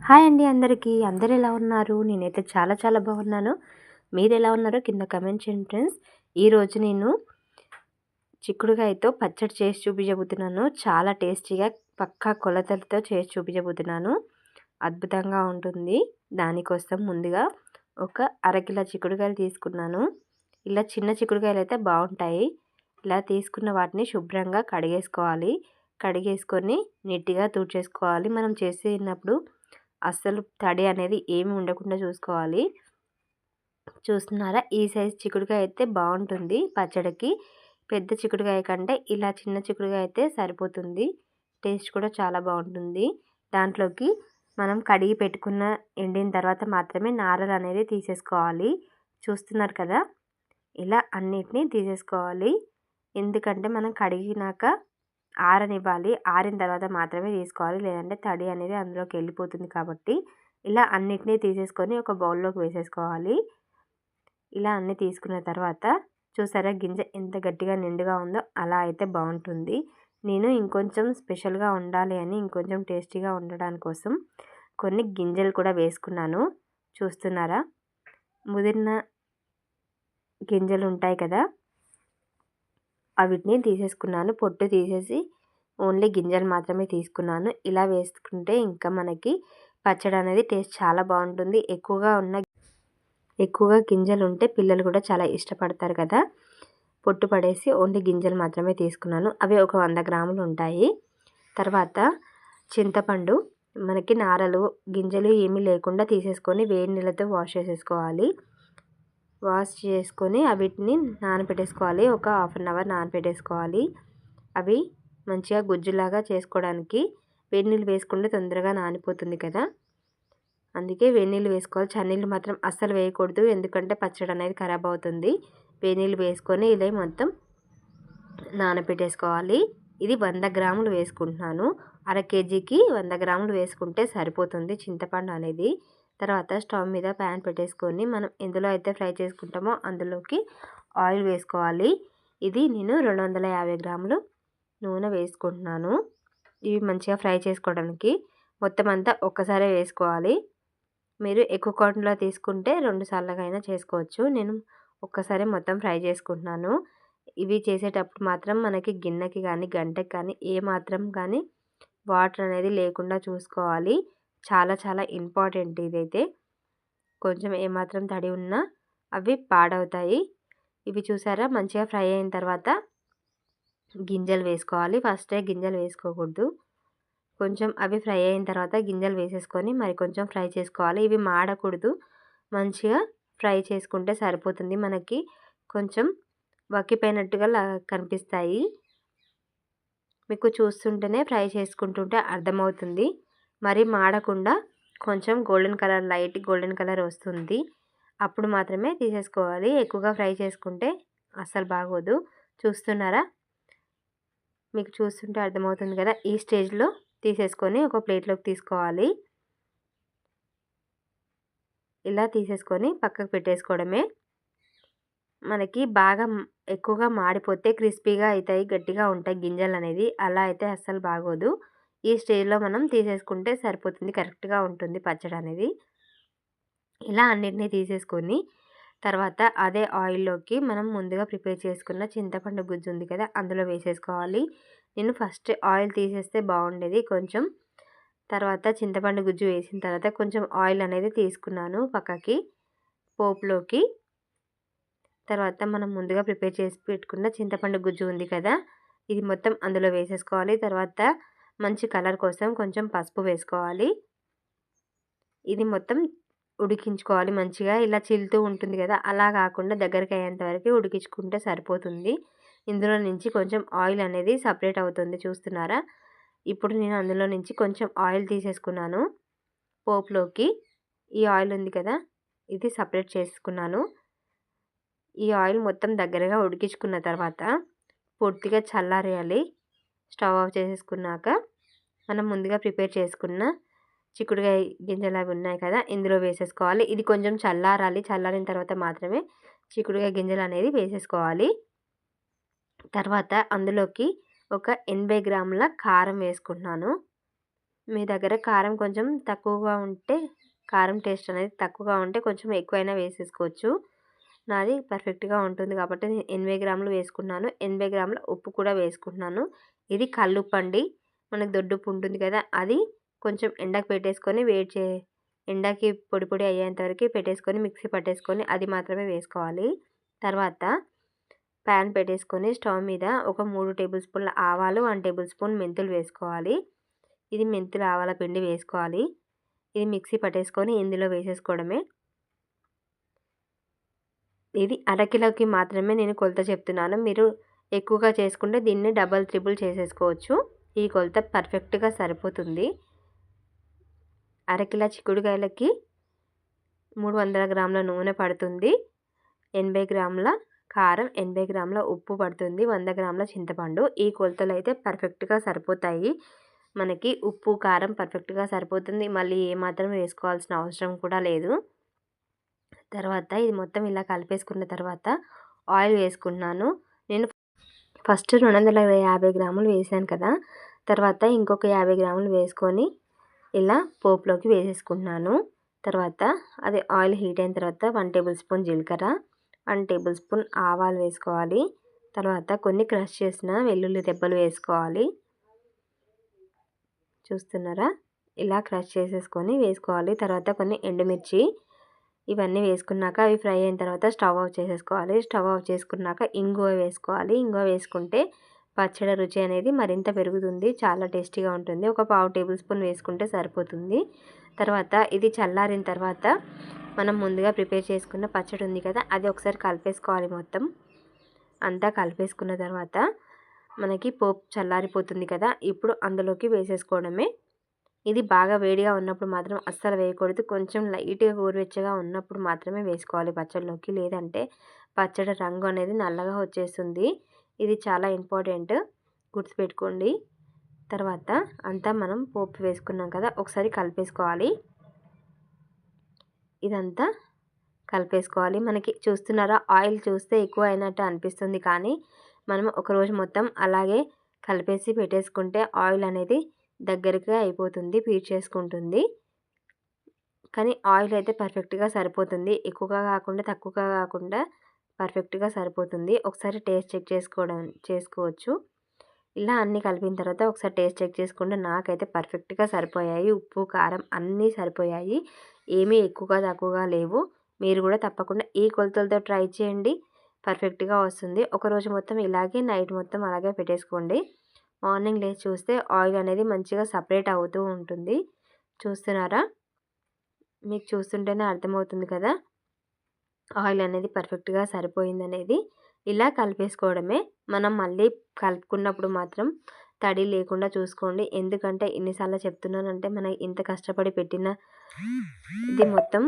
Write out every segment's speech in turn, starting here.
Hi అండి అందరికీ. అందరూ ఎలా ఉన్నారు? నేనైతే చాలా చాలా బాగున్నాను. మీరెలా ఉన్నారో కింద కామెంట్ చేయండి ఫ్రెండ్స్. ఈరోజు నేను చిక్కుడుకాయతో పచ్చడి చేసి చూపించబోతున్నాను. చాలా టేస్టీగా పక్కా కొలతలతో చేసి చూపించబోతున్నాను. అద్భుతంగా ఉంటుంది. దానికోసం ముందుగా ఒక అరకిలో చిక్కుడుకాయలు తీసుకున్నాను. ఇలా చిన్న చిక్కుడుకాయలు అయితే బాగుంటాయి. ఇలా తీసుకున్న వాటిని శుభ్రంగా కడిగేసుకోవాలి. కడిగేసుకొని నీట్గా తుడిచేసుకోవాలి. మనం చేసినప్పుడు అస్సలు తడి అనేది ఏమి ఉండకుండా చూసుకోవాలి. చూస్తున్నారా, ఈ సైజ్ చిక్కుడుకాయ అయితే బాగుంటుంది పచ్చడికి. పెద్ద చిక్కుడుకాయ కంటే ఇలా చిన్న చిక్కుడుకాయ అయితే సరిపోతుంది. టేస్ట్ కూడా చాలా బాగుంటుంది. దాంట్లోకి మనం కడిగి పెట్టుకున్న ఎండిన తర్వాత మాత్రమే నారలు అనేది తీసేసుకోవాలి. చూస్తున్నారు కదా, ఇలా అన్నిటినీ తీసేసుకోవాలి. ఎందుకంటే మనం కడిగినాక ఆరనివ్వాలి. ఆరిన తర్వాత మాత్రమే తీసుకోవాలి, లేదంటే తడి అనేది అందులోకి వెళ్ళిపోతుంది. కాబట్టి ఇలా అన్నిటినీ తీసేసుకొని ఒక బౌల్లోకి వేసేసుకోవాలి. ఇలా అన్నీ తీసుకున్న తర్వాత చూసారా, గింజ ఎంత గట్టిగా నిండుగా ఉందో అలా అయితే బాగుంటుంది. నేను ఇంకొంచెం స్పెషల్గా ఉండాలి అని, ఇంకొంచెం టేస్టీగా ఉండడం కోసం కొన్ని గింజలు కూడా వేసుకున్నాను. చూస్తున్నారా, ముదిరిన గింజలు ఉంటాయి కదా, వీటిని తీసేసుకున్నాను. పొట్టు తీసేసి ఓన్లీ గింజలు మాత్రమే తీసుకున్నాను. ఇలా వేసుకుంటే ఇంకా మనకి పచ్చడి అనేది టేస్ట్ చాలా బాగుంటుంది. ఎక్కువగా గింజలు ఉంటే పిల్లలు కూడా చాలా ఇష్టపడతారు కదా. పొట్టు పడేసి ఓన్లీ గింజలు మాత్రమే తీసుకున్నాను. అవి ఒక 100 గ్రాములు ఉంటాయి. తర్వాత చింతపండు, మనకి నారలు గింజలు ఏమీ లేకుండా తీసేసుకొని వేడి నీళ్ళతో వాష్ చేసేసుకోవాలి. వాష్ చేసుకొని వీటిని నానబెట్టేసుకోవాలి. ఒక 1/2 అవర్ నానబెట్టేసుకోవాలి. అవి మంచిగా గుజ్జులాగా చేసుకోవడానికి వేడి నీళ్ళు వేసుకుంటే తొందరగా నానిపోతుంది కదా, అందుకే వేడి నీళ్ళు వేసుకోవాలి. చన్నీళ్ళు మాత్రం అస్సలు వేయకూడదు, ఎందుకంటే పచ్చడి అనేది ఖరాబ్ అవుతుంది. వేడి నీళ్ళు వేసుకొని ఇలా మొత్తం నానబెట్టేసుకోవాలి. ఇది 100 గ్రాములు వేసుకుంటున్నాను. అర కేజీకి 100 గ్రాములు వేసుకుంటే సరిపోతుంది చింతపండు అనేది. తర్వాత స్టవ్ మీద ప్యాన్ పెట్టేసుకొని మనం ఎందులో అయితే ఫ్రై చేసుకుంటామో అందులోకి ఆయిల్ వేసుకోవాలి. ఇది నేను 250 గ్రాములు నూనె వేసుకుంటున్నాను. ఇవి మంచిగా ఫ్రై చేసుకోవడానికి మొత్తం అంతా ఒక్కసారే వేసుకోవాలి. మీరు ఎక్కువ క్వాంటిటీలో తీసుకుంటే 2 సార్లుగా అయినా చేసుకోవచ్చు. నేను ఒక్కసారి మొత్తం ఫ్రై చేసుకుంటున్నాను. ఇవి చేసేటప్పుడు మాత్రం మనకి గిన్నెకి కానీ గంటకి కానీ ఏమాత్రం కానీ వాటర్ అనేది లేకుండా చూసుకోవాలి. చాలా చాలా ఇంపార్టెంట్ ఇదైతే. కొంచెం ఏమాత్రం తడి ఉన్నా అవి పాడవుతాయి. ఇవి చూసారా, మంచిగా ఫ్రై అయిన తర్వాత గింజలు వేసుకోవాలి. ఫస్టే గింజలు వేసుకోకూడదు. కొంచెం అవి ఫ్రై అయిన తర్వాత గింజలు వేసేసుకొని మరి కొంచెం ఫ్రై చేసుకోవాలి. ఇవి మాడకూడదు, మంచిగా ఫ్రై చేసుకుంటే సరిపోతుంది. మనకి కొంచెం వక్కిపోయినట్టుగా కనిపిస్తాయి. మీకు చూస్తుంటేనే ఫ్రై చేసుకుంటుంటే అర్థమవుతుంది. మరి మాడకుండా కొంచెం golden colour, light golden colour వస్తుంది, అప్పుడు మాత్రమే తీసేసుకోవాలి. ఎక్కువగా ఫ్రై చేసుకుంటే అస్సలు బాగోదు. చూస్తున్నారా, మీకు చూస్తుంటే అర్థమవుతుంది కదా. ఈ స్టేజ్లో తీసేసుకొని ఒక ప్లేట్లోకి తీసుకోవాలి. ఇలా తీసేసుకొని పక్కకు పెట్టేసుకోవడమే. మనకి బాగా ఎక్కువగా మాడిపోతే క్రిస్పీగా అవుతాయి, గట్టిగా ఉంటాయి గింజలు అనేది. అలా అయితే అస్సలు బాగోదు. ఈ స్టేజ్లో మనం తీసేసుకుంటే సరిపోతుంది, కరెక్ట్గా ఉంటుంది పచ్చడి అనేది. ఇలా అన్నిటినీ తీసేసుకొని తర్వాత అదే ఆయిల్లోకి మనం ముందుగా ప్రిపేర్ చేసుకున్న చింతపండు గుజ్జు ఉంది కదా, అందులో వేసేసుకోవాలి. నేను ఫస్ట్ ఆయిల్ తీసేస్తే బాగుండేది కొంచెం. తర్వాత చింతపండు గుజ్జు వేసిన తర్వాత కొంచెం ఆయిల్ అనేది తీసుకున్నాను పక్కకి పోపులోకి. తర్వాత మనం ముందుగా ప్రిపేర్ చేసి పెట్టుకున్న చింతపండు గుజ్జు ఉంది కదా, ఇది మొత్తం అందులో వేసేసుకోవాలి. తర్వాత మంచి కలర్ కోసం కొంచెం పసుపు వేసుకోవాలి. ఇది మొత్తం ఉడికించుకోవాలి మంచిగా. ఇలా చిల్లుతూ ఉంటుంది కదా, అలా కాకుండా దగ్గరికి అయ్యేంత వరకు ఉడికించుకుంటే సరిపోతుంది. ఇందులో నుంచి కొంచెం ఆయిల్ అనేది సపరేట్ అవుతుంది, చూస్తున్నారా. ఇప్పుడు నేను అందులో నుంచి కొంచెం ఆయిల్ తీసేసుకున్నాను పోపులోకి. ఈ ఆయిల్ ఉంది కదా, ఇది సపరేట్ చేసుకున్నాను. ఈ ఆయిల్ మొత్తం దగ్గరగా ఉడికించుకున్న తర్వాత పూర్తిగా చల్లారేయాలి. స్టవ్ ఆఫ్ చేసేసుకున్నాక మనం ముందుగా ప్రిపేర్ చేసుకున్న చిక్కుడుకాయ గింజలు అవి ఉన్నాయి కదా, ఇందులో వేసేసుకోవాలి. ఇది కొంచెం చల్లారాలి. చల్లారిన తర్వాత మాత్రమే చిక్కుడుకాయ గింజలు అనేది వేసేసుకోవాలి. తర్వాత అందులోకి ఒక 80 గ్రాముల కారం వేసుకుంటున్నాను. మీ దగ్గర కారం కొంచెం తక్కువగా ఉంటే, కారం టేస్ట్ అనేది తక్కువగా ఉంటే కొంచెం ఎక్కువైనా వేసేసుకోవచ్చు. నాది పర్ఫెక్ట్‌గా ఉంటుంది కాబట్టి నేను 80 గ్రాములు వేసుకున్నాను. 80 గ్రాముల ఉప్పు కూడా వేసుకుంటున్నాను. ఇది కల్లుప్పండి. మనకు దొడ్డుప్పు ఉంటుంది కదా, అది కొంచెం ఎండకు పెట్టేసుకొని ఎండకి పొడి పొడి అయ్యేంత వరకు పెట్టేసుకొని మిక్సీ పట్టేసుకొని అది మాత్రమే వేసుకోవాలి. తర్వాత ప్యాన్ పెట్టేసుకొని స్టవ్ మీద ఒక 3 టేబుల్ స్పూన్ల ఆవాలు, 1 టేబుల్ స్పూన్ మెంతులు వేసుకోవాలి. ఇది మెంతులు ఆవాల పిండి వేసుకోవాలి. ఇది మిక్సీ పట్టేసుకొని ఇందులో వేసేసుకోవడమే. ఇది అరకిలోకి మాత్రమే నేను కొలత చెప్తున్నాను. మీరు ఎక్కువగా చేసుకుంటే దీన్ని డబల్ ట్రిపుల్ చేసేసుకోవచ్చు. ఈ కొలత పర్ఫెక్ట్‌గా సరిపోతుంది. అరకిలో చిక్కుడుకాయలకి 300 గ్రాముల నూనె పడుతుంది. 80 గ్రాముల కారం, 80 గ్రాముల ఉప్పు పడుతుంది. 100 గ్రాముల చింతపండు. ఈ కొలతలు అయితే పర్ఫెక్ట్‌గా సరిపోతాయి. మనకి ఉప్పు, కారం పర్ఫెక్ట్‌గా సరిపోతుంది. మళ్ళీ ఏమాత్రం వేసుకోవాల్సిన అవసరం కూడా లేదు. తర్వాత ఇది మొత్తం ఇలా కలిపేసుకున్న తర్వాత ఆయిల్ వేసుకుంటున్నాను. నేను ఫస్ట్ 250 గ్రాములు వేసాను కదా, తర్వాత ఇంకొక 50 గ్రాములు వేసుకొని ఇలా పోపులోకి వేసేసుకుంటున్నాను. తర్వాత అది ఆయిల్ హీట్ అయిన తర్వాత 1 టేబుల్ స్పూన్ జీలకర్ర, 1 టేబుల్ స్పూన్ ఆవాలు వేసుకోవాలి. తర్వాత కొన్ని క్రష్ చేసిన వెల్లుల్లి రెబ్బలు వేసుకోవాలి. చూస్తున్నారా, ఇలా క్రష్ చేసేసుకొని వేసుకోవాలి. తర్వాత కొన్ని ఎండుమిర్చి, ఇవన్నీ వేసుకున్నాక అవి ఫ్రై అయిన తర్వాత స్టవ్ ఆఫ్ చేసేసుకోవాలి. స్టవ్ ఆఫ్ చేసుకున్నాక ఇంగువ వేసుకోవాలి. ఇంగువ వేసుకుంటే పచ్చడి రుచి అనేది మరింత పెరుగుతుంది. చాలా టేస్టీగా ఉంటుంది. ఒక పావు టేబుల్ స్పూన్ వేసుకుంటే సరిపోతుంది. తర్వాత ఇది చల్లారిన తర్వాత మనం ముందుగా ప్రిపేర్ చేసుకున్న పచ్చడి ఉంది కదా, అది ఒకసారి కలిపేసుకోవాలి. మొత్తం అంతా కలిపేసుకున్న తర్వాత మనకి పోపు చల్లారిపోతుంది కదా, ఇప్పుడు అందులోకి వేసేసుకోవడమే. ఇది బాగా వేడిగా ఉన్నప్పుడు మాత్రం అస్సలు వేయకూడదు. కొంచెం లైట్‌గా గోరువెచ్చగా ఉన్నప్పుడు మాత్రమే వేసుకోవాలి పచ్చడిలోకి. లేదంటే పచ్చడి రంగు అనేది నల్లగా వచ్చేస్తుంది. ఇది చాలా ఇంపార్టెంట్, గుర్తుపెట్టుకోండి. తర్వాత అంతా మనం పోపు వేసుకున్నాం కదా, ఒకసారి కలిపేసుకోవాలి. ఇదంతా కలిపేసుకోవాలి. మనకి చూస్తున్నారా, ఆయిల్ చూస్తే ఎక్కువ అయినట్టు అనిపిస్తుంది, కానీ మనం ఒకరోజు మొత్తం అలాగే కలిపేసి పెట్టేసుకుంటే ఆయిల్ అనేది దగ్గరగా అయిపోతుంది, పీల్చేసుకుంటుంది. కానీ ఆయిల్ అయితే పర్ఫెక్ట్‌గా సరిపోతుంది. ఎక్కువగా కాకుండా తక్కువగా కాకుండా పర్ఫెక్ట్‌గా సరిపోతుంది. ఒకసారి టేస్ట్ చెక్ చేసుకోవచ్చు. ఇలా అన్నీ కలిపిన తర్వాత ఒకసారి టేస్ట్ చెక్ చేసుకుంటే నాకైతే పర్ఫెక్ట్‌గా సరిపోయాయి. ఉప్పు, కారం అన్నీ సరిపోయాయి. ఏమీ ఎక్కువగా తక్కువగా లేవు. మీరు కూడా తప్పకుండా ఈ కొలతలతో ట్రై చేయండి. పర్ఫెక్ట్‌గా వస్తుంది. ఒకరోజు మొత్తం ఇలాగే, నైట్ మొత్తం అలాగే పెట్టేసుకోండి. మార్నింగ్ లేచి చూస్తే ఆయిల్ అనేది మంచిగా సపరేట్ అవుతూ ఉంటుంది. చూస్తున్నారా, మీకు చూస్తుంటేనే అర్థమవుతుంది కదా ఆయిల్ అనేది పర్ఫెక్ట్‌గా సరిపోయిందనేది. ఇలా కలిపేసుకోవడమే. మనం మళ్ళీ కలుపుకున్నప్పుడు మాత్రం తడి లేకుండా చూసుకోండి. ఎందుకంటే ఎన్నిసార్లు చెప్తున్నానంటే, మనం ఇంత కష్టపడి పెట్టిన ఇది మొత్తం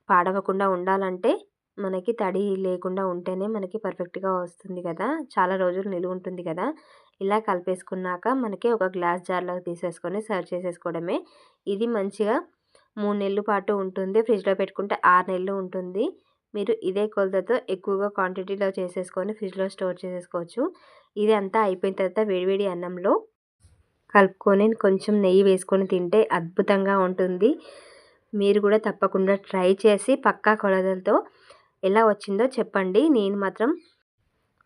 పాడవకుండా ఉండాలంటే మనకి తడి లేకుండా ఉంటేనే మనకి పర్ఫెక్ట్‌గా వస్తుంది కదా, చాలా రోజులు నిలువ ఉంటుంది కదా. ఇలా కలిపేసుకున్నాక మనకి ఒక గ్లాస్ జార్‌లోకి తీసేసుకొని సర్వ్ చేసేసుకోవడమే. ఇది మంచిగా 3 నెలల పాటు ఉంటుంది. ఫ్రిడ్జ్‌లో పెట్టుకుంటే 6 నెలలు ఉంటుంది. మీరు ఇదే కొలతతో ఎక్కువగా క్వాంటిటీలో చేసేసుకొని ఫ్రిడ్జ్‌లో స్టోర్ చేసేసుకోవచ్చు. ఇది అంతా అయిపోయిన తర్వాత వేడివేడి అన్నంలో కలుపుకొని కొంచెం నెయ్యి వేసుకొని తింటే అద్భుతంగా ఉంటుంది. మీరు కూడా తప్పకుండా ట్రై చేసి పక్కా కొలతలతో ఎలా వచ్చిందో చెప్పండి. నేను మాత్రం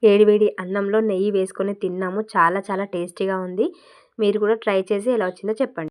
వేడివేడి అన్నంలో నెయ్యి వేసుకొని తిన్నాము. చాలా చాలా టేస్టీగా ఉంది. మీరు కూడా ట్రై చేసి ఎలా వచ్చిందో చెప్పండి.